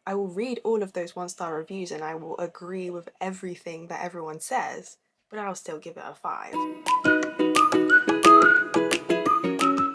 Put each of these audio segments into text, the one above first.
I will read all of those 1-star reviews and I will agree with everything that everyone says, but I'll still give it a 5.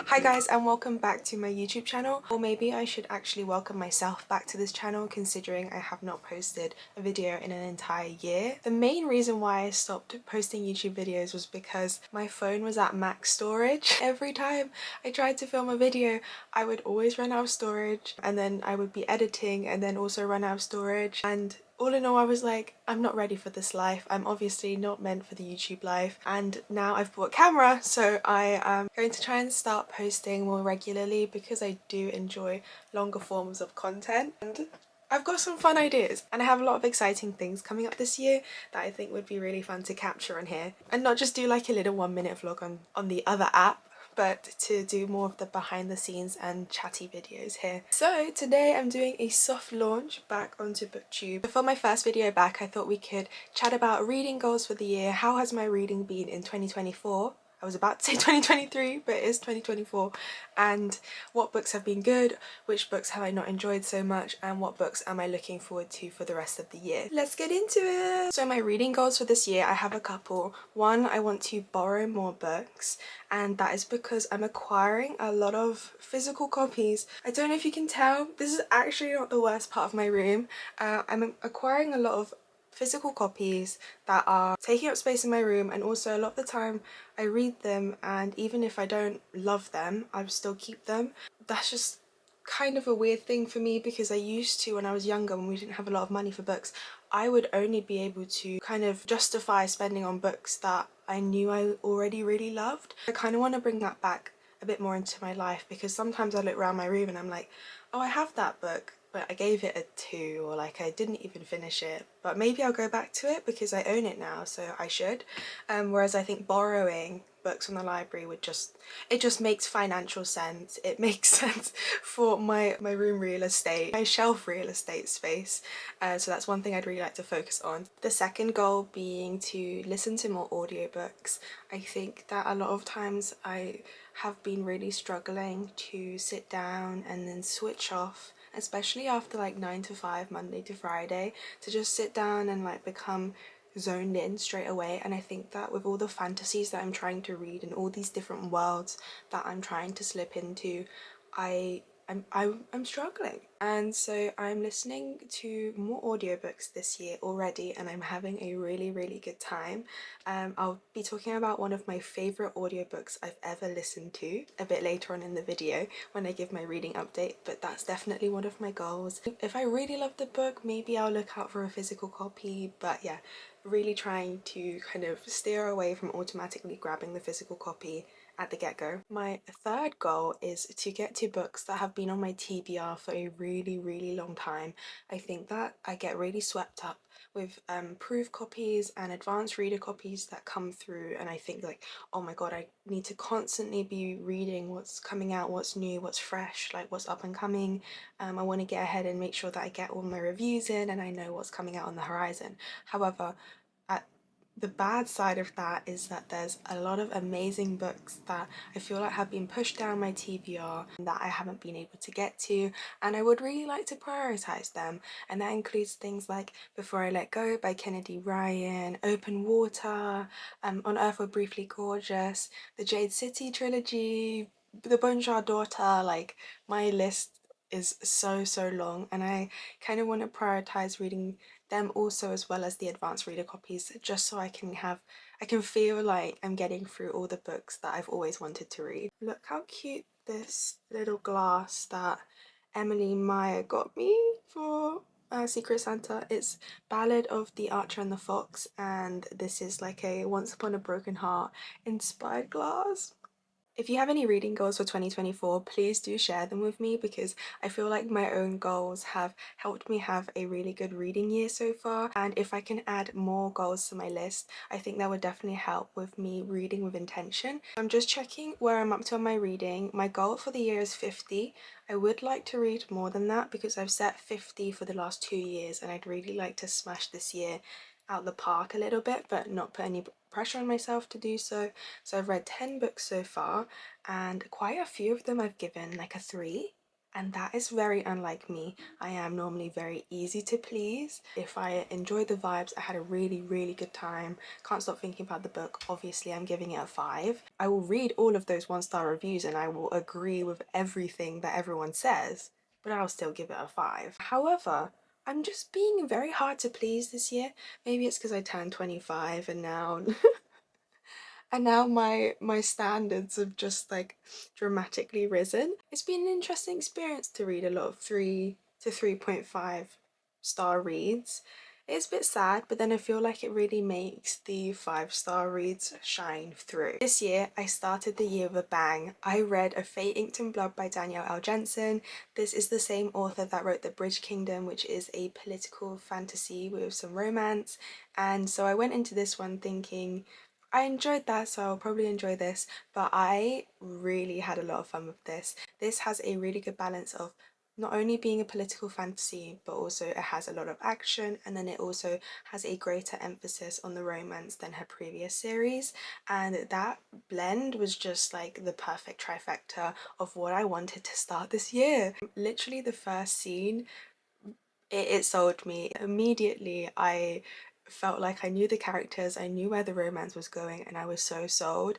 Hi guys, and welcome back to my YouTube channel, or maybe I should actually welcome myself back to this channel considering I have not posted a video in an entire year. The main reason why I stopped posting YouTube videos was because my phone was at max storage. Every time I tried to film a video, I would always run out of storage, and then I would be editing and then also run out of storage, and all in all, I was like, I'm not ready for this life. I'm obviously not meant for the YouTube life. And now I've bought a camera, so I am going to try and start posting more regularly because I do enjoy longer forms of content. And I've got some fun ideas and I have a lot of exciting things coming up this year that I think would be really fun to capture on here. And not just do like a little 1-minute vlog on the other app, but to do more of the behind the scenes and chatty videos here. So today I'm doing a soft launch back onto BookTube. For my first video back, I thought we could chat about reading goals for the year. How has my reading been in 2024? I was about to say 2023, but it is 2024. And what books have been good, which books have I not enjoyed so much, and what books am I looking forward to for the rest of the year. Let's get into it! So my reading goals for this year, I have a couple. One, I want to borrow more books, and that is because I'm acquiring a lot of physical copies. I don't know if you can tell, this is actually not the worst part of my room. I'm acquiring a lot of physical copies that are taking up space in my room, and also a lot of the time I read them and even if I don't love them, I still keep them. That's just kind of a weird thing for me because I used to, when I was younger, when we didn't have a lot of money for books, I would only be able to kind of justify spending on books that I knew I already really loved. I kind of want to bring that back a bit more into my life because sometimes I look around my room and I'm like, oh, I have that book, but I gave it a 2, or like I didn't even finish it, but maybe I'll go back to it because I own it now, so I should. Whereas I think borrowing books from the library would just, it just makes financial sense. It makes sense for my room real estate, my shelf real estate space. So that's one thing I'd really like to focus on. The second goal being to listen to more audiobooks. I think that a lot of times I have been really struggling to sit down and then switch off, especially after like 9 to 5 Monday to Friday, to just sit down and like become zoned in straight away. And I think that with all the fantasies that I'm trying to read and all these different worlds that I'm trying to slip into, I'm struggling. And so I'm listening to more audiobooks this year already and I'm having a really good time. I'll be talking about one of my favourite audiobooks I've ever listened to a bit later on in the video when I give my reading update, but that's definitely one of my goals. If I really love the book, maybe I'll look out for a physical copy, but yeah, really trying to kind of steer away from automatically grabbing the physical copy at the get-go. My third goal is to get to books that have been on my TBR for a really long time. I think that I get really swept up with proof copies and advanced reader copies that come through, and I think like, oh my god, I need to constantly be reading what's coming out, what's new, what's fresh, like what's up and coming. I want to get ahead and make sure that I get all my reviews in and I know what's coming out on the horizon. However, the bad side of that is that there's a lot of amazing books that I feel like have been pushed down my TBR that I haven't been able to get to, and I would really like to prioritize them. And that includes things like Before I Let Go by Kennedy Ryan, Open Water, On Earth We're Briefly Gorgeous, the Jade City trilogy, The Bonjour Daughter. Like, my list is so long and I kind of want to prioritize reading them also, as well as the advanced reader copies, just so I can feel like I'm getting through all the books that I've always wanted to read. Look how cute this little glass that Emily Meyer got me for Secret Santa. It's Ballad of the Archer and the Fox, and this is like a Once Upon a Broken Heart inspired glass. If you have any reading goals for 2024, please do share them with me because I feel like my own goals have helped me have a really good reading year so far, and if I can add more goals to my list, I think that would definitely help with me reading with intention. I'm just checking where I'm up to on my reading. My goal for the year is 50. I would like to read more than that because I've set 50 for the last 2 years and I'd really like to smash this year out the park a little bit, but not put any pressure on myself to do so. So I've read 10 books so far and quite a few of them I've given like a 3. And that is very unlike me. I am normally very easy to please. If I enjoy the vibes, I had a really good time, can't stop thinking about the book, obviously I'm giving it a 5. I will read all of those 1-star reviews and I will agree with everything that everyone says, but I'll still give it a 5. However, I'm just being very hard to please this year. Maybe it's because I turned 25 and now and now my standards have just like dramatically risen. It's been an interesting experience to read a lot of 3 to 3.5 star reads. It's a bit sad, but then I feel like it really makes the 5-star reads shine through. This year, I started the year with a bang. I read A Fate Inked in Blood by Danielle L. Jensen. This is the same author that wrote The Bridge Kingdom, which is a political fantasy with some romance. And so I went into this one thinking, I enjoyed that, so I'll probably enjoy this, but I really had a lot of fun with this. This has a really good balance of not only being a political fantasy, but also it has a lot of action, and then it also has a greater emphasis on the romance than her previous series, and that blend was just like the perfect trifecta of what I wanted to start this year. Literally the first scene, it sold me. Immediately I felt like I knew the characters, I knew where the romance was going, and I was so sold.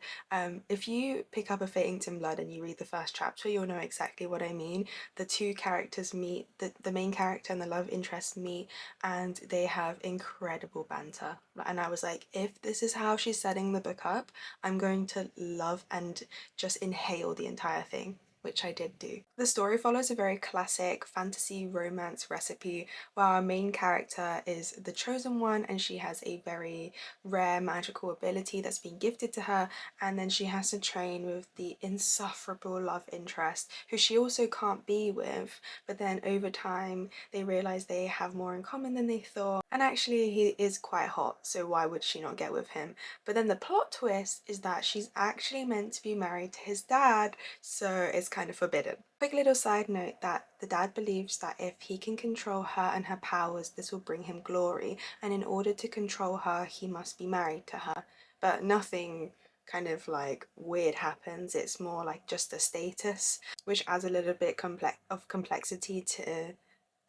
If you pick up A Fate in Blood and you read the first chapter, you'll know exactly what I mean. The two characters meet, the main character and the love interest meet, and they have incredible banter. And I was like, if this is how she's setting the book up, I'm going to love and just inhale the entire thing, which I did do. The story follows a very classic fantasy romance recipe where our main character is the chosen one and she has a very rare magical ability that's been gifted to her, and then she has to train with the insufferable love interest who she also can't be with, but then over time they realize they have more in common than they thought, and actually he is quite hot, so why would she not get with him? But then the plot twist is that she's actually meant to be married to his dad, so it's kind of forbidden. Quick little side note that the dad believes that if he can control her and her powers, this will bring him glory, and in order to control her, he must be married to her. But nothing kind of like weird happens, it's more like just a status, which adds a little bit of complexity to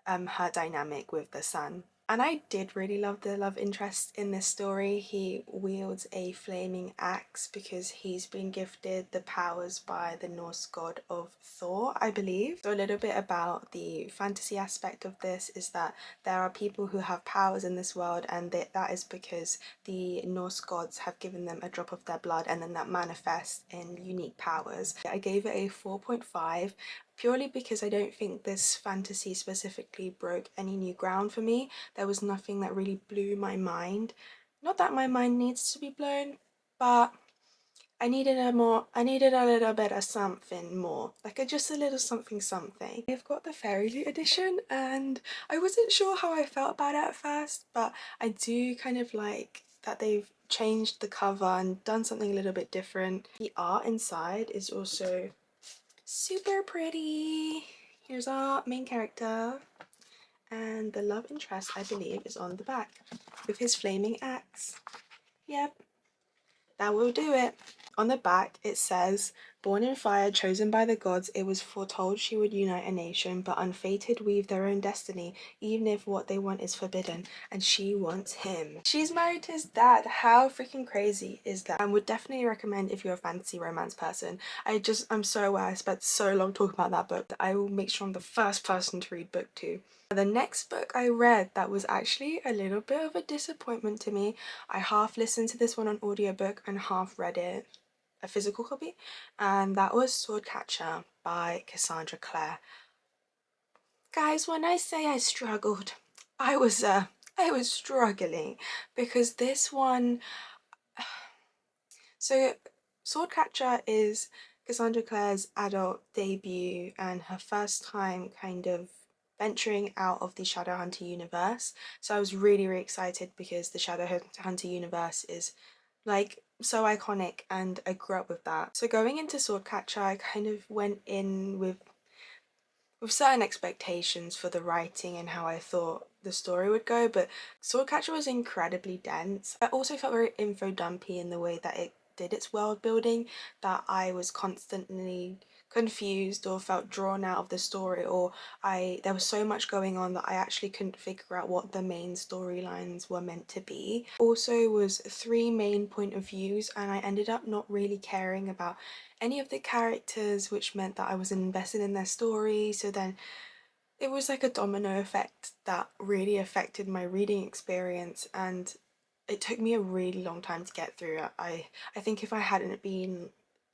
her dynamic with the son. And I did really love the love interest in this story. He wields a flaming axe because he's been gifted the powers by the Norse god of Thor, I believe. So a little bit about the fantasy aspect of this is that there are people who have powers in this world, and that is because the Norse gods have given them a drop of their blood, and then that manifests in unique powers. I gave it a 4.5 purely because I don't think this fantasy specifically broke any new ground for me. There was nothing that really blew my mind. Not that my mind needs to be blown, but I needed a little bit of something more, like just a little something. I've got the Fairy Loot edition and I wasn't sure how I felt about it at first, but I do kind of like that they've changed the cover and done something a little bit different. The art inside is also super pretty. Here's our main character, and the love interest, I believe, is on the back with his flaming axe. Yep, that will do it. On the back it says, born in fire, chosen by the gods, it was foretold she would unite a nation, but unfated weave their own destiny, even if what they want is forbidden, and she wants him. She's married to his dad. How freaking crazy is that? I would definitely recommend if you're a fantasy romance person. I'm so aware I spent so long talking about that book that I will make sure I'm the first person to read book 2. The next book I read that was actually a little bit of a disappointment to me. I half listened to this one on audiobook and half read it, a physical copy, and that was Swordcatcher by Cassandra Clare. Guys, when I say I struggled, I was struggling because this one, so Swordcatcher is Cassandra Clare's adult debut and her first time kind of venturing out of the Shadowhunter universe. So I was really excited because the Shadowhunter universe is like so iconic and I grew up with that. So going into Swordcatcher, I kind of went in with certain expectations for the writing and how I thought the story would go, but Swordcatcher was incredibly dense. I also felt very info dumpy in the way that it did its world building, that I was constantly confused or felt drawn out of the story, or there was so much going on that I actually couldn't figure out what the main storylines were meant to be. Also was 3 main point of views, and I ended up not really caring about any of the characters, which meant that I wasn't invested in their story. So then it was like a domino effect that really affected my reading experience, and it took me a really long time to get through. I think if I hadn't been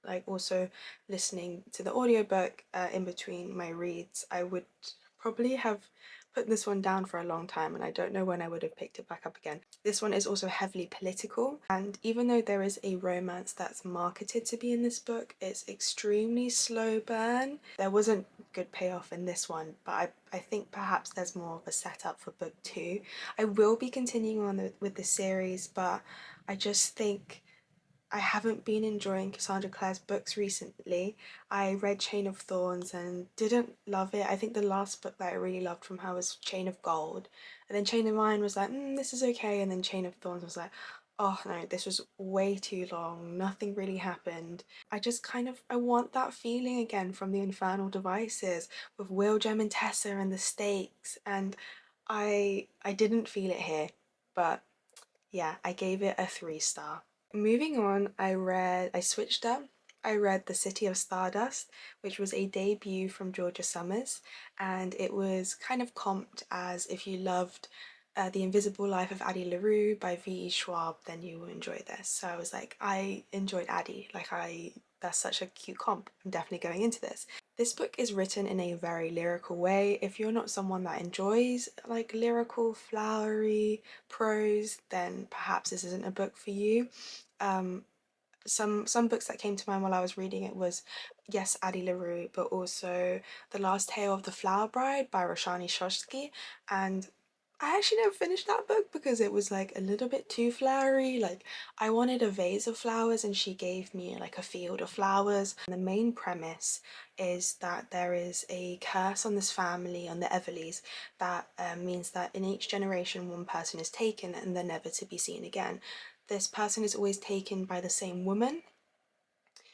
like also listening to the audiobook in between my reads, I would probably have put this one down for a long time, and I don't know when I would have picked it back up again. This one is also heavily political, and even though there is a romance that's marketed to be in this book, it's extremely slow burn. There wasn't good payoff in this one, but I think perhaps there's more of a setup for book 2. I will be continuing on with the series, but I just think I haven't been enjoying Cassandra Clare's books recently. I read Chain of Thorns and didn't love it. I think the last book that I really loved from her was Chain of Gold. And then Chain of Iron was like, this is okay. And then Chain of Thorns was like, oh no, this was way too long. Nothing really happened. I want that feeling again from the Infernal Devices with Will, Gem and Tessa and the stakes. And I didn't feel it here. But yeah, I gave it a 3 star. Moving on, I switched up. I read The City of Stardust, which was a debut from Georgia Summers, and it was kind of comped as if you loved The Invisible Life of Addie LaRue by V.E. Schwab, then you will enjoy this. So I was like, I enjoyed Addie. That's such a cute comp. I'm definitely going into this. This book is written in a very lyrical way. If you're not someone that enjoys like lyrical, flowery prose, then perhaps this isn't a book for you. Some books that came to mind while I was reading it was, yes, Addie LaRue, but also The Last Tale of the Flower Bride by Roshani Shoshki, and I actually never finished that book because it was like a little bit too flowery. Like I wanted a vase of flowers and she gave me like a field of flowers. And the main premise is that there is a curse on this family, on the Everleys, that means that in each generation one person is taken and they're never to be seen again. This person is always taken by the same woman.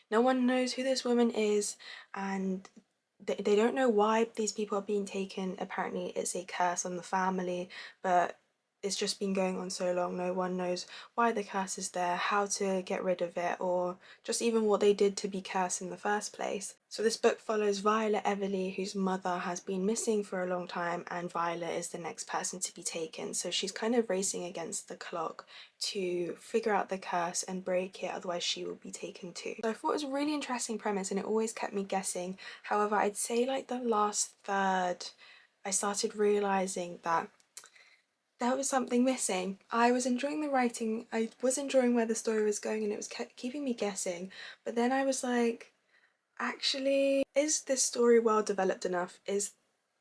No one knows who this woman is, and they don't know why these people are being taken. Apparently it's a curse on the family, but it's just been going on so long, no one knows why the curse is there, how to get rid of it, or just even what they did to be cursed in the first place. So this book follows Violet Everly, whose mother has been missing for a long time, and Violet is the next person to be taken. So she's kind of racing against the clock to figure out the curse and break it, otherwise she will be taken too. So I thought it was a really interesting premise and it always kept me guessing. However, I'd say like the last third, I started realising that there was something missing. I was enjoying the writing, I was enjoying where the story was going, and it was keeping me guessing, but then I was like, actually, is this story well developed enough? Is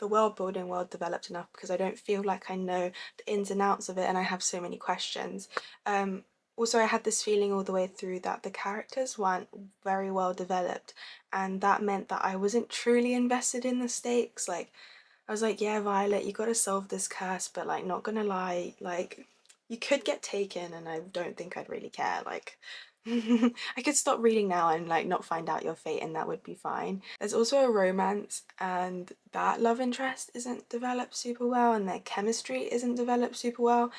the world building well developed enough? Because I don't feel like I know the ins and outs of it and I have so many questions. Also, I had this feeling all the way through that the characters weren't very well developed, and that meant that I wasn't truly invested in the stakes. Like, I was like, yeah, Violet, you gotta solve this curse, but like, not gonna lie, like, you could get taken and I don't think I'd really care. Like, I could stop reading now and like not find out your fate and that would be fine. There's also a romance, and that love interest isn't developed super well and their chemistry isn't developed super well.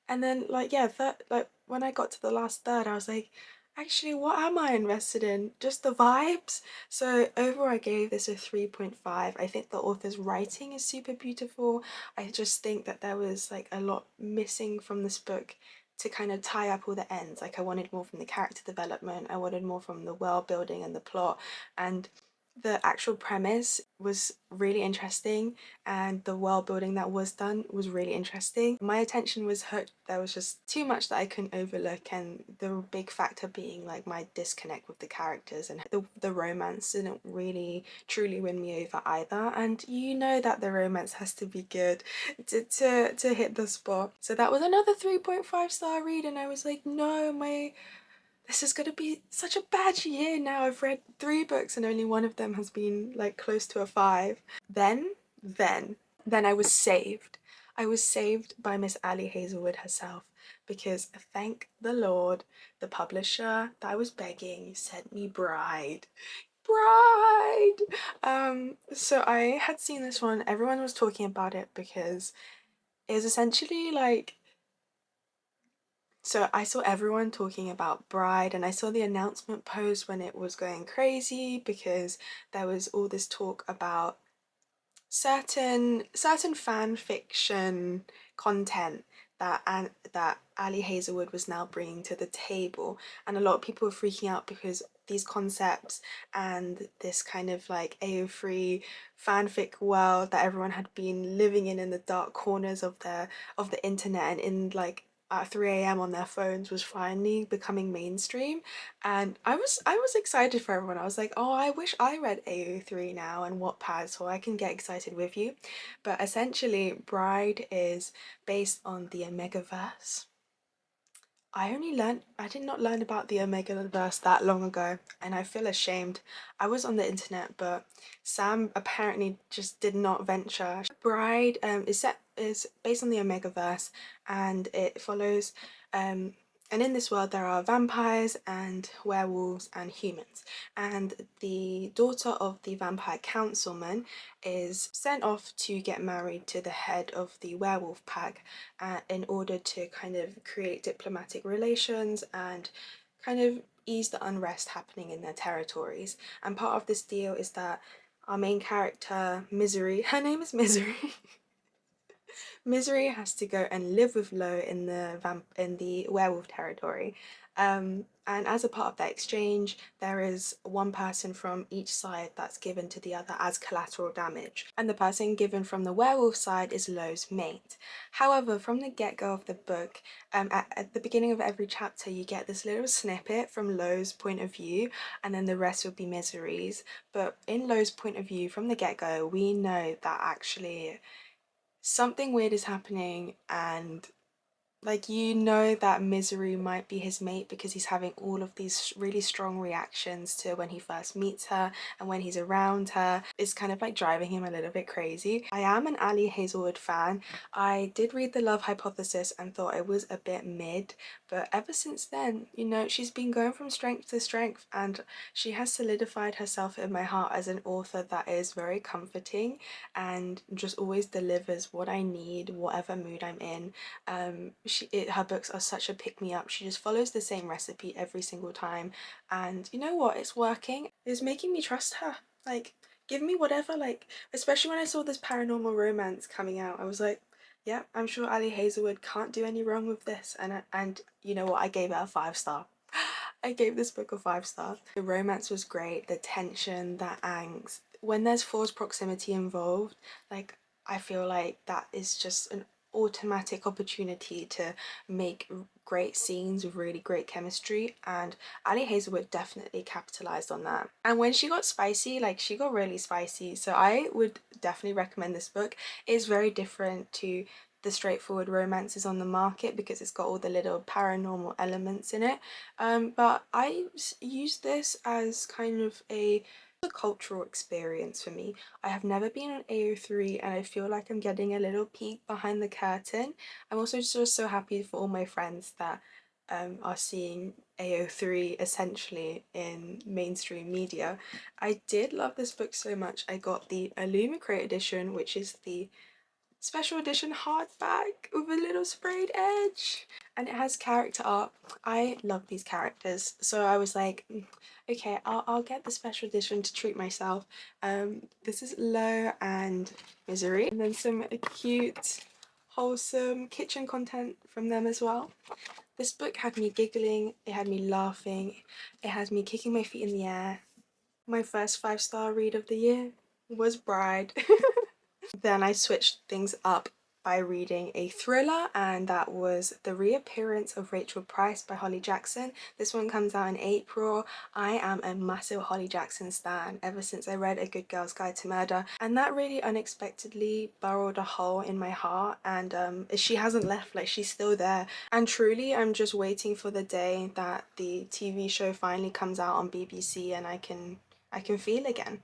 And then like, yeah, that, like when I got to the last third, I was like, actually, what am I invested in? Just the vibes? So overall I gave this a 3.5. I think the author's writing is super beautiful. I just think that there was like a lot missing from this book to kind of tie up all the ends. Like I wanted more from the character development, I wanted more from the world building and the plot, and the actual premise was really interesting, and the world building that was done was really interesting. My attention was hooked. There was just too much that I couldn't overlook, and the big factor being like my disconnect with the characters, and the romance didn't really truly win me over either. And you know that the romance has to be good to hit the spot. So that was another 3.5 star read, and I was like, no, this is gonna be such a bad year now. I've read 3 books and only one of them has been like close to a 5. Then I was saved. I was saved by Miss Ali Hazelwood herself, because thank the Lord, the publisher that I was begging sent me Bride. Bride! So I had seen this one, everyone was talking about it because it was essentially like, so I saw everyone talking about Bride, and I saw the announcement post when it was going crazy because there was all this talk about certain fan fiction content that Ali Hazelwood was now bringing to the table, and a lot of people were freaking out because these concepts and this kind of like AO3 fanfic world that everyone had been living in the dark corners of the internet and in like at 3 a.m. on their phones was finally becoming mainstream. And I was excited for everyone. I was like, oh, I wish I read AO3 now and Wattpad so I can get excited with you. But essentially, Bride is based on the Omegaverse. I did not learn about the Omegaverse that long ago, and I feel ashamed. I was on the internet, but Sam apparently just did not venture. Bride is based on the Omegaverse, and it follows um and in this world there are vampires and werewolves and humans, and the daughter of the vampire councilman is sent off to get married to the head of the werewolf pack in order to kind of create diplomatic relations and kind of ease the unrest happening in their territories. And part of this deal is that our main character, Misery, her name is Misery. Misery has to go and live with Lo in the werewolf territory. And as a part of that exchange, there is one person from each side that's given to the other as collateral damage. And the person given from the werewolf side is Lo's mate. However, from the get-go of the book, at the beginning of every chapter, you get this little snippet from Lo's point of view, and then the rest will be Misery's. But in Lo's point of view, from the get-go, we know that actually something weird is happening, and like, you know that Misery might be his mate because he's having all of these really strong reactions to when he first meets her, and when he's around her it's kind of like driving him a little bit crazy. I am an Ali Hazelwood fan. I did read The Love Hypothesis and thought it was a bit mid, but ever since then, you know, she's been going from strength to strength, and she has solidified herself in my heart as an author that is very comforting and just always delivers what I need, whatever mood I'm in. Her books are such a pick-me-up. She just follows the same recipe every single time, and you know what, it's working. It's making me trust her. Like, give me whatever, like, especially when I saw this paranormal romance coming out, I was like, yeah, I'm sure Ali Hazelwood can't do any wrong with this. And you know what, I gave it a 5 star. I gave this book a 5 star. The romance was great, the tension, the angst. When there's forced proximity involved, like, I feel like that is just an automatic opportunity to make great scenes with really great chemistry, and Ali Hazelwood definitely capitalized on that. And when she got spicy, like, she got really spicy, so I would definitely recommend this book. It's very different to the straightforward romances on the market because it's got all the little paranormal elements in it, but I use this as kind of a cultural experience for me. I have never been on AO3 and I feel like I'm getting a little peek behind the curtain. I'm also just so happy for all my friends that are seeing AO3 essentially in mainstream media. I did love this book so much. I got the Illumicrate edition, which is the special edition hardback with a little sprayed edge, and it has character art. I love these characters, so I was like, okay, I'll get the special edition to treat myself. This is Lo and Misery, and then some cute wholesome kitchen content from them as well. This book had me giggling, it had me laughing, it had me kicking my feet in the air. My first 5 star read of the year was Bride. Then I switched things up by reading a thriller, and that was The Reappearance of Rachel Price by Holly Jackson. This one comes out in April. I am a massive Holly Jackson stan ever since I read A Good Girl's Guide to Murder, and that really unexpectedly burrowed a hole in my heart, and she hasn't left, like, she's still there. And truly, I'm just waiting for the day that the TV show finally comes out on BBC and I can feel again,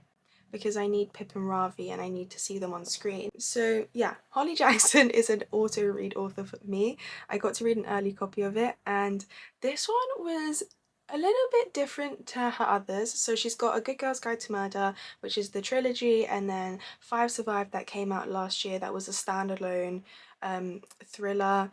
because I need Pip and Ravi and I need to see them on screen. So yeah, Holly Jackson is an auto-read author for me. I got to read an early copy of it, and this one was a little bit different to her others. So she's got A Good Girl's Guide to Murder, which is the trilogy, and then Five Survived that came out last year. That was a standalone thriller.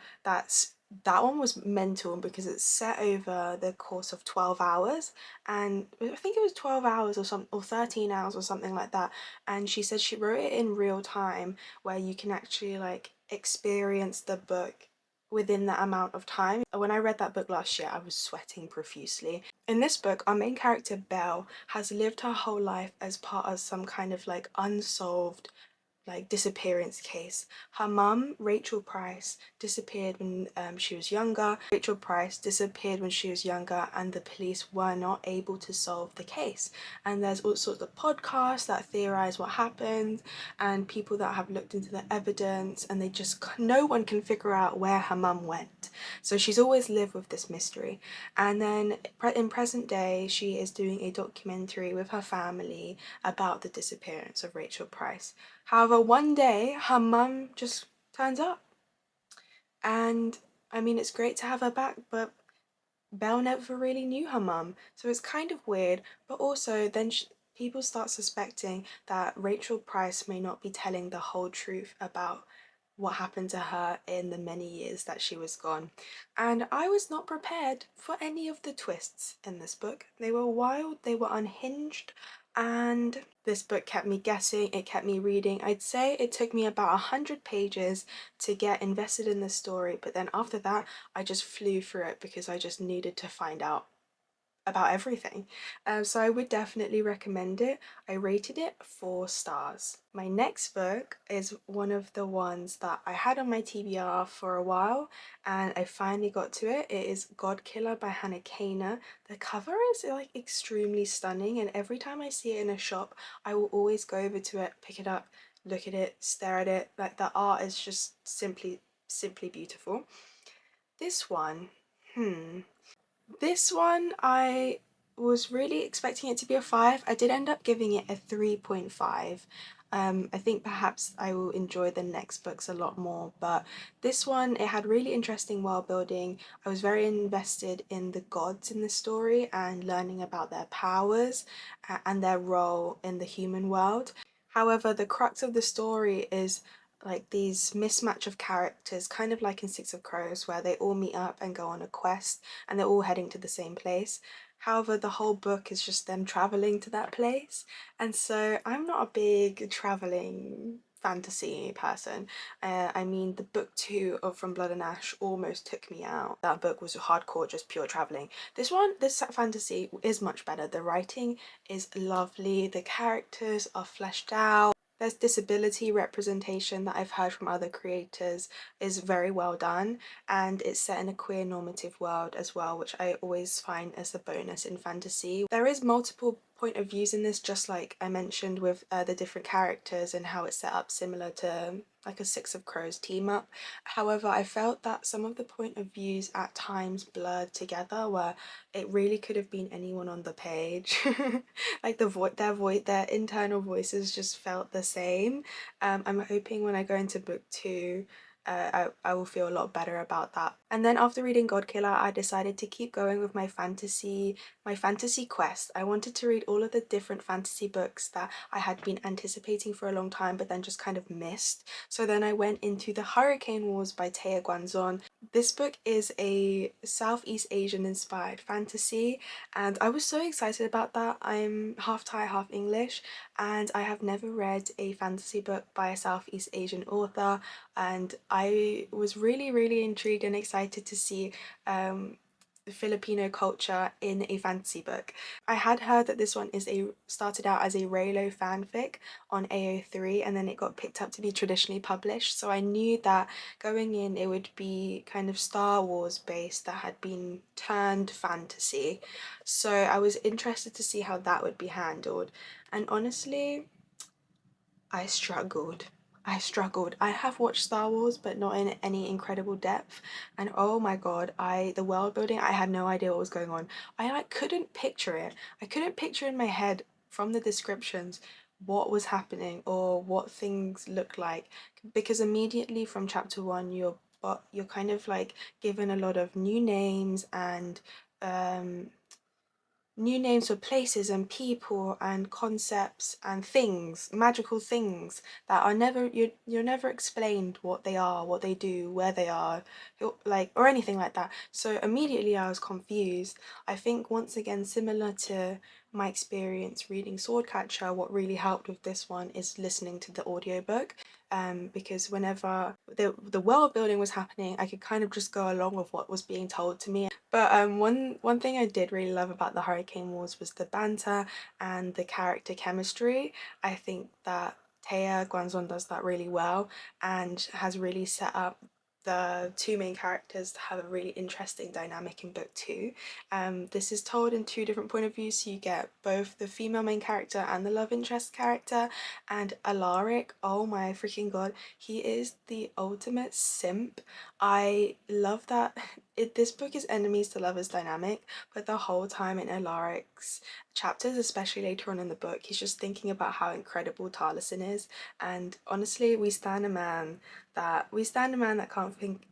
That one was mental because it's set over the course of 12 hours, and I think it was 12 hours or something, or 13 hours or something like that. And she said she wrote it in real time, where you can actually like experience the book within that amount of time. When I read that book last year, I was sweating profusely. In this book, our main character, Belle, has lived her whole life as part of some kind of like unsolved like disappearance case. Her mum, Rachel Price, disappeared when she was younger. Rachel Price disappeared when she was younger, and the police were not able to solve the case. And there's all sorts of podcasts that theorize what happened, and people that have looked into the evidence, and they just no one can figure out where her mum went. So she's always lived with this mystery. And then in present day, she is doing a documentary with her family about the disappearance of Rachel Price. However, one day her mum just turns up, and I mean, it's great to have her back, but Belle never really knew her mum, so it's kind of weird. But also, then people start suspecting that Rachel Price may not be telling the whole truth about what happened to her in the many years that she was gone. And I was not prepared for any of the twists in this book. They were wild, they were unhinged, and this book kept me guessing, it kept me reading. I'd say it took me about 100 pages to get invested in the story, but then after that, I just flew through it because I just needed to find out about everything. So I would definitely recommend it. I rated it 4 stars. My next book is one of the ones that I had on my TBR for a while, and I finally got to it. It is God Killer by Hannah Kaner. The cover is like extremely stunning, and every time I see it in a shop, I will always go over to it, pick it up, look at it, stare at it. Like the art is just simply beautiful. This one, hmm. This one, I was really expecting it to be a 5. I did end up giving it a 3.5. I think perhaps I will enjoy the next books a lot more, but this one, it had really interesting world building. I was very invested in the gods in the story and learning about their powers and their role in the human world. However, the crux of the story is like these mismatch of characters, kind of like in Six of Crows, where they all meet up and go on a quest and they're all heading to the same place. However, the whole book is just them traveling to that place. And so I'm not a big traveling fantasy person. I mean, the book 2 of From Blood and Ash almost took me out. That book was hardcore, just pure traveling. This fantasy is much better. The writing is lovely, the characters are fleshed out. There's disability representation that I've heard from other creators is very well done, and it's set in a queer normative world as well, which I always find as a bonus in fantasy. There is multiple point of views in this, just like I mentioned with the different characters and how it's set up similar to like a Six of Crows team up. However, I felt that some of the point of views at times blurred together, where it really could have been anyone on the page. Like their internal voices just felt the same. I'm hoping when I go into book 2, I will feel a lot better about that. And then after reading God Killer, I decided to keep going with my fantasy quest. I wanted to read all of the different fantasy books that I had been anticipating for a long time, but then just kind of missed. So then I went into The Hurricane Wars by Taya Guanzon. This book is a Southeast Asian inspired fantasy, and I was so excited about that. I'm half Thai, half English, and I have never read a fantasy book by a Southeast Asian author, and I was really intrigued and excited to see the Filipino culture in a fantasy book. I had heard that this one started out as a Raylo fanfic on AO3, and then it got picked up to be traditionally published, so I knew that going in it would be kind of Star Wars based that had been turned fantasy. So I was interested to see how that would be handled. And honestly, I struggled. I struggled. I have watched Star Wars, but not in any incredible depth. And oh my god, the world building, I had no idea what was going on. I like couldn't picture it. I couldn't picture in my head from the descriptions what was happening or what things looked like, because immediately from chapter 1 you're kind of like given a lot of new names and um new names for places and people and concepts and things, magical things that are never, you're never explained what they are, what they do, where they are, like, or anything like that. So immediately I was confused. I think once again, similar to my experience reading Swordcatcher, what really helped with this one is listening to the audiobook. Because whenever the world building was happening, I could kind of just go along with what was being told to me. But one thing I did really love about the Hurricane Wars was the banter and the character chemistry. I think that Taya Guanzon does that really well and has really set up the two main characters to have a really interesting dynamic in book two. This is told in two different point of views, so you get both the female main character and the love interest character. And Alaric, oh my freaking god, he is the ultimate simp. I love that this book is enemies to lovers dynamic, but the whole time in Alaric's chapters, especially later on in the book, he's just thinking about how incredible Tarleton is. And honestly, we stand a man that can't think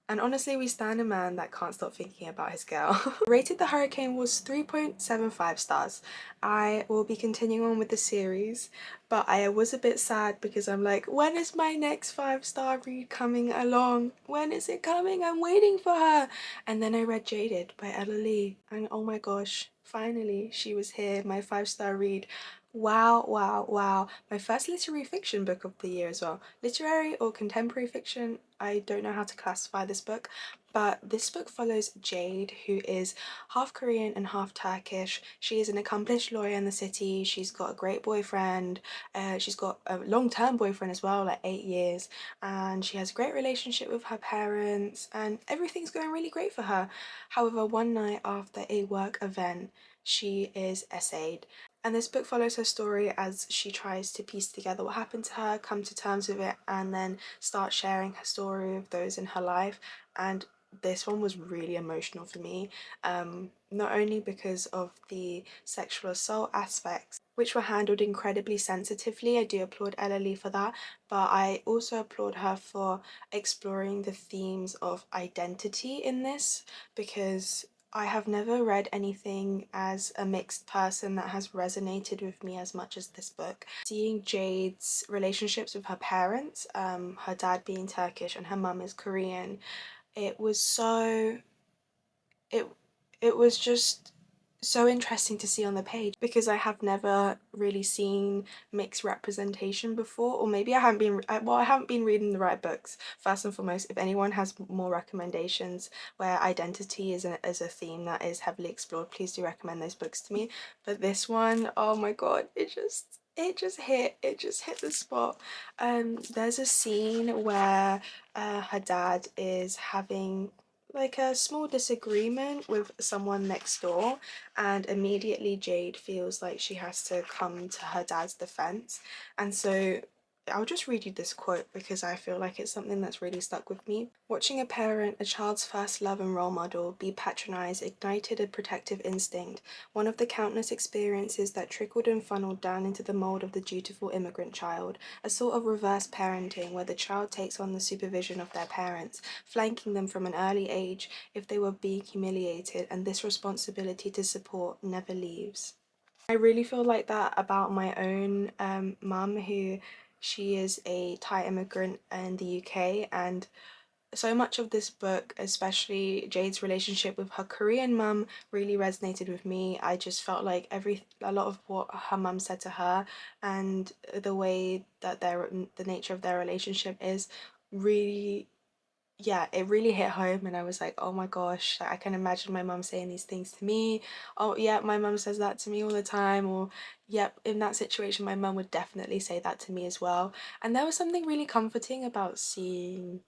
and honestly, we stand a man that can't stop thinking about his girl. Rated The Hurricane was 3.75 stars. I will be continuing on with the series, but I was a bit sad because I'm like, when is my next 5-star read coming along? When is it coming? I'm waiting for her. And then I read Jaded by Ella Lee, and oh my gosh, finally she was here, my 5-star read. Wow, wow, wow. My first literary fiction book of the year as well. Literary or contemporary fiction, I don't know how to classify this book, but this book follows Jade, who is half Korean and half Turkish. She is an accomplished lawyer in the city. She's got a great boyfriend. She's got a long-term boyfriend as well, like 8 years, and she has a great relationship with her parents, and everything's going really great for her. However, one night after a work event, she is essayed. And this book follows her story as she tries to piece together what happened to her, come to terms with it, and then start sharing her story with those in her life. And this one was really emotional for me, not only because of the sexual assault aspects, which were handled incredibly sensitively. I do applaud Ella Lee for that, but I also applaud her for exploring the themes of identity in this, because I have never read anything as a mixed person that has resonated with me as much as this book. Seeing Jade's relationships with her parents, her dad being Turkish and her mum is Korean, it was so it it was just so interesting to see on the page, because I have never really seen mixed representation before, or maybe I haven't been reading the right books. First and foremost, if anyone has more recommendations where identity is a theme that is heavily explored, please do recommend those books to me. But this one, oh my god, it just hit the spot. There's a scene where her dad is having like a small disagreement with someone next door, and immediately Jade feels like she has to come to her dad's defense. And so I'll just read you this quote because I feel like it's something that's really stuck with me. Watching a parent, a child's first love and role model, be patronized ignited a protective instinct, one of the countless experiences that trickled and funneled down into the mold of the dutiful immigrant child, a sort of reverse parenting where the child takes on the supervision of their parents, flanking them from an early age if they were being humiliated, and this responsibility to support never leaves. I really feel like that about my own mum, who she is a Thai immigrant in the UK, and so much of this book, especially Jade's relationship with her Korean mum, really resonated with me. I just felt like a lot of what her mum said to her and the way that the nature of their relationship is really, yeah, it really hit home, and I was like, oh my gosh, like, I can imagine my mum saying these things to me. Oh yeah, my mum says that to me all the time. Or yep, in that situation my mum would definitely say that to me as well. And there was something really comforting about seeing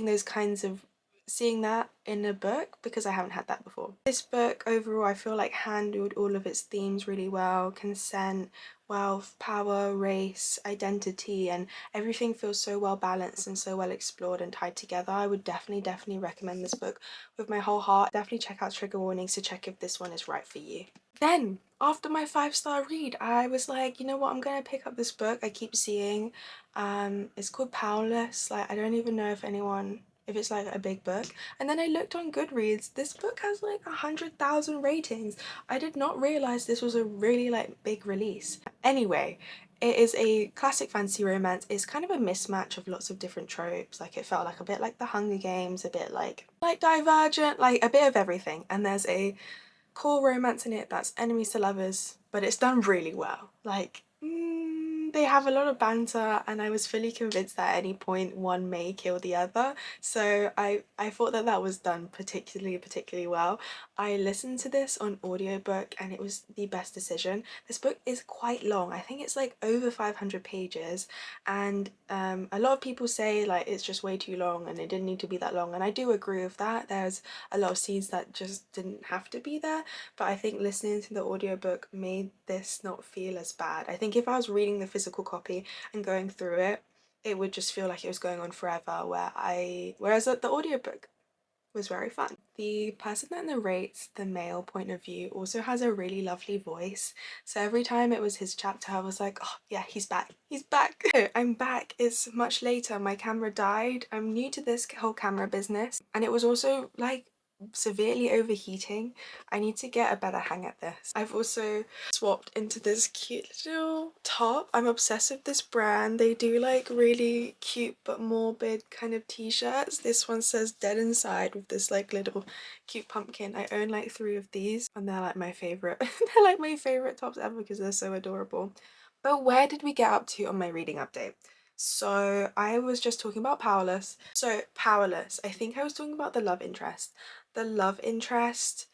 those kinds of seeing that in a book, because I haven't had that before. This book overall I feel like handled all of its themes really well: consent, wealth, power, race, identity, and everything feels so well balanced and so well explored and tied together. I would definitely recommend this book with my whole heart. Definitely check out trigger warnings to check if this one is right for you. Then after my 5-star read, I was like, you know what, I'm gonna pick up this book I keep seeing. It's called Powerless. Like, I don't even know if anyone if it's like a big book. And then I looked on Goodreads, this book has like 100,000 ratings. I did not realize this was a really like big release. Anyway, it is a classic fantasy romance. It's kind of a mismatch of lots of different tropes. Like it felt like a bit like The Hunger Games, a bit like Divergent, like a bit of everything. And there's a core romance in it that's enemies to lovers, but it's done really well. Like they have a lot of banter, and I was fully convinced that at any point one may kill the other, so I thought that that was done particularly well. I listened to this on audiobook and it was the best decision. This book is quite long. I think it's like over 500 pages, and a lot of people say like it's just way too long and it didn't need to be that long, and I do agree with that. There's a lot of scenes that just didn't have to be there, but I think listening to the audiobook made this not feel as bad. I think if I was reading the physical copy and going through it, it would just feel like it was going on forever, whereas the audiobook was very fun. The person that narrates the male point of view also has a really lovely voice, so every time it was his chapter I was like, oh yeah, he's back, he's back. I'm back. It's much later, my camera died. I'm new to this whole camera business, and it was also like severely overheating. I need to get a better hang at this. I've also swapped into this cute little top. I'm obsessed with this brand. They do like really cute but morbid kind of t-shirts. This one says Dead Inside with this like little cute pumpkin. I own like 3 of these and they're like my favorite. They're like my favorite tops ever because they're so adorable. But where did we get up to on my reading update? So I was just talking about Powerless. So Powerless, I think I was talking about the love interest. The love interest,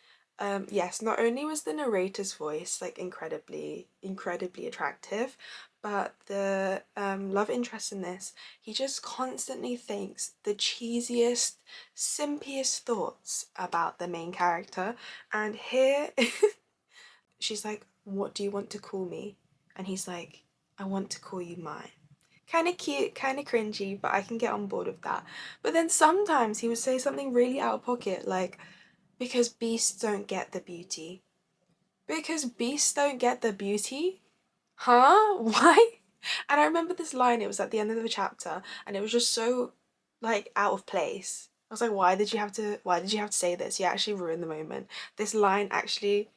yes, not only was the narrator's voice like incredibly attractive, but the love interest in this, he just constantly thinks the cheesiest, simpiest thoughts about the main character. And here she's like, what do you want to call me? And he's like, I want to call you mine. Kind of cute, kind of cringy, but I can get on board with that. But then sometimes he would say something really out of pocket, like, because beasts don't get the beauty. Because beasts don't get the beauty? Huh? Why? And I remember this line, it was at the end of the chapter, and it was just so, like, out of place. I was like, why did you have to say this? You actually ruined the moment. This line actually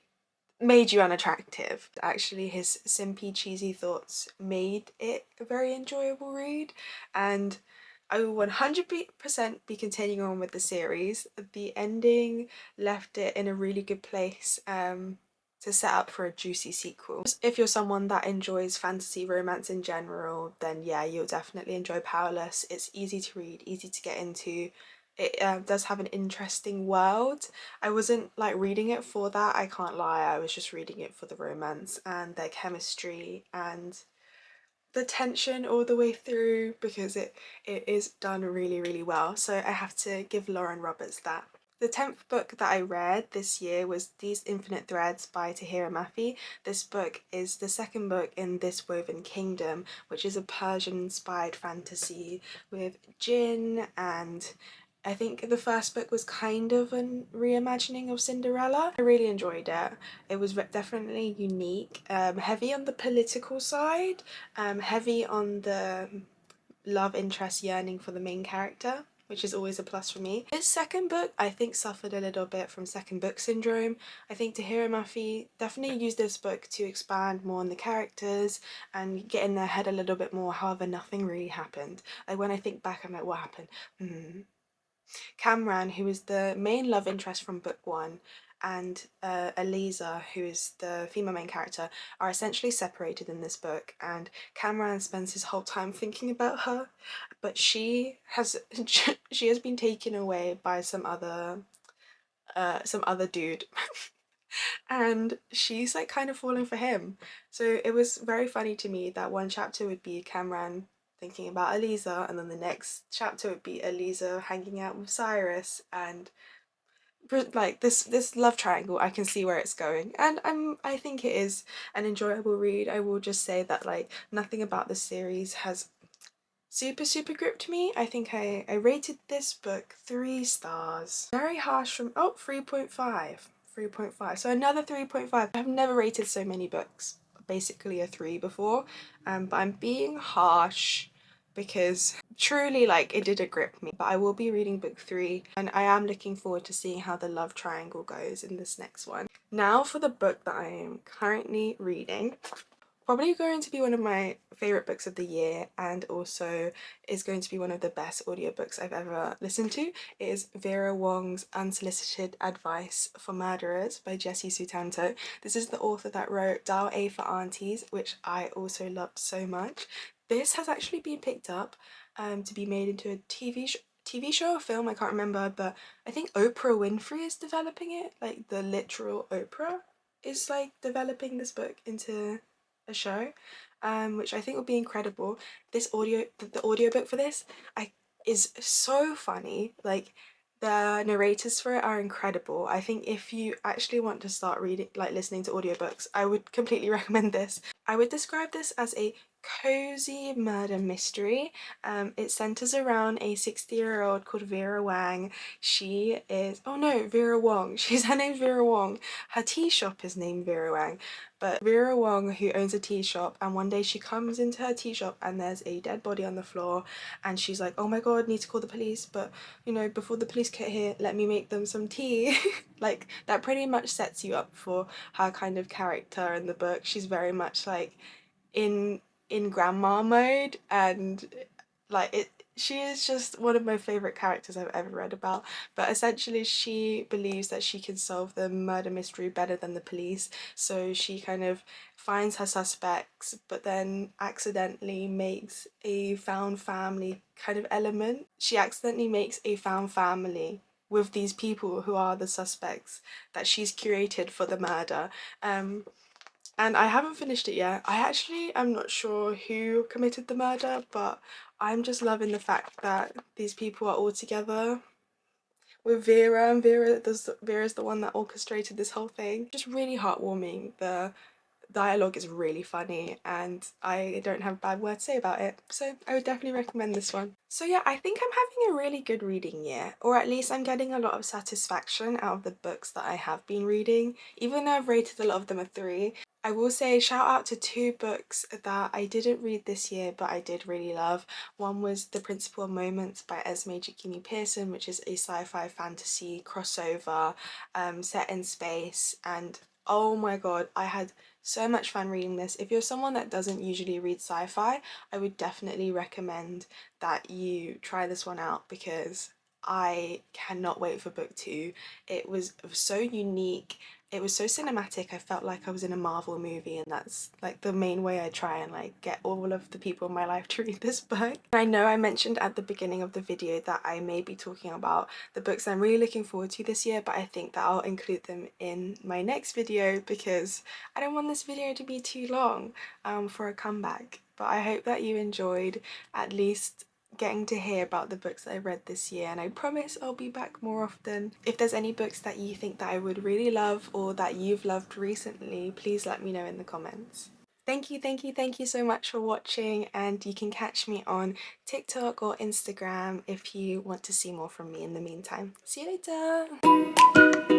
made you unattractive. Actually, his simpy, cheesy thoughts made it a very enjoyable read, and I will 100% be continuing on with the series. The ending left it in a really good place to set up for a juicy sequel. If you're someone that enjoys fantasy romance in general, then yeah, you'll definitely enjoy Powerless. It's easy to read, easy to get into. It does have an interesting world. I wasn't like reading it for that, I can't lie. I was just reading it for the romance and their chemistry and the tension all the way through, because it is done really well. So I have to give Lauren Roberts that. The 10th book that I read this year was These Infinite Threads by Tahira Mafi. This book is the second book in This Woven Kingdom, which is a Persian-inspired fantasy with jinn, and I think the first book was kind of a reimagining of Cinderella. I really enjoyed it. It was definitely unique, heavy on the political side, heavy on the love interest yearning for the main character, which is always a plus for me. This second book, I think, suffered a little bit from second book syndrome. I think Tahira Mafi definitely used this book to expand more on the characters and get in their head a little bit more, however nothing really happened. Like when I think back, I'm like, what happened? Kamran, who is the main love interest from book 1, and Eliza, who is the female main character, are essentially separated in this book, and Kamran spends his whole time thinking about her, but she has she has been taken away by some other dude and she's like kind of falling for him. So it was very funny to me that one chapter would be Kamran thinking about Eliza, and then the next chapter would be Eliza hanging out with Cyrus, and like this love triangle, I can see where it's going, and I think it is an enjoyable read. I will just say that like nothing about the series has super gripped me. I think I rated this book 3 stars. Very harsh from 3.5. 3.5, so another 3.5. I've never rated so many books, basically a 3 before, but I'm being harsh because truly, like, it didn't grip me. But I will be reading book 3, and I am looking forward to seeing how the love triangle goes in this next one. Now for the book that I am currently reading. Probably going to be one of my favourite books of the year, and also is going to be one of the best audiobooks I've ever listened to. It is Vera Wong's Unsolicited Advice for Murderers by Jessie Sutanto. This is the author that wrote Dial A for Aunties, which I also loved so much. This has actually been picked up to be made into a TV show or film, I can't remember, but I think Oprah Winfrey is developing it, like the literal Oprah is like developing this book into a show, which I think would be incredible. This the audiobook for this is so funny. Like, the narrators for it are incredible. I think if you actually want to start reading, like listening to audiobooks, I would completely recommend this. I would describe this as a cozy murder mystery. It centers around a 60-year-old called Vera Wang. She is, oh no, Vera Wong. Her name's Vera Wong. Her tea shop is named Vera Wang. But Vera Wong, who owns a tea shop, and one day she comes into her tea shop and there's a dead body on the floor, and she's like, oh my god, need to call the police, but you know, before the police get here, let me make them some tea. Like, that pretty much sets you up for her kind of character in the book. She's very much like in grandma mode, and like she is just one of my favorite characters I've ever read about. But essentially she believes that she can solve the murder mystery better than the police, so she kind of finds her suspects but then accidentally makes a found family kind of element. She accidentally makes a found family with these people who are the suspects that she's curated for the murder. And I haven't finished it yet. I actually am not sure who committed the murder, but I'm just loving the fact that these people are all together with Vera, and Vera's the one that orchestrated this whole thing. Just really heartwarming. The dialogue is really funny, and I don't have a bad word to say about it, so I would definitely recommend this one. So yeah, I think I'm having a really good reading year, or at least I'm getting a lot of satisfaction out of the books that I have been reading. Even though I've rated a lot of them a 3, I will say shout out to 2 books that I didn't read this year but I did really love. One was The Principal Moments by Esme Jacquini Pearson, which is a sci-fi fantasy crossover set in space, and oh my god, I had so much fun reading this. If you're someone that doesn't usually read sci-fi, I would definitely recommend that you try this one out, because I cannot wait for book 2. It was so unique. It was so cinematic. I felt like I was in a Marvel movie, and that's like the main way I try and like get all of the people in my life to read this book. I know I mentioned at the beginning of the video that I may be talking about the books I'm really looking forward to this year, but I think that I'll include them in my next video because I don't want this video to be too long for a comeback. But I hope that you enjoyed at least getting to hear about the books that I read this year, and I promise I'll be back more often. If there's any books that you think that I would really love or that you've loved recently, please let me know in the comments. Thank you, thank you, thank you so much for watching, and you can catch me on TikTok or Instagram if you want to see more from me in the meantime. See you later!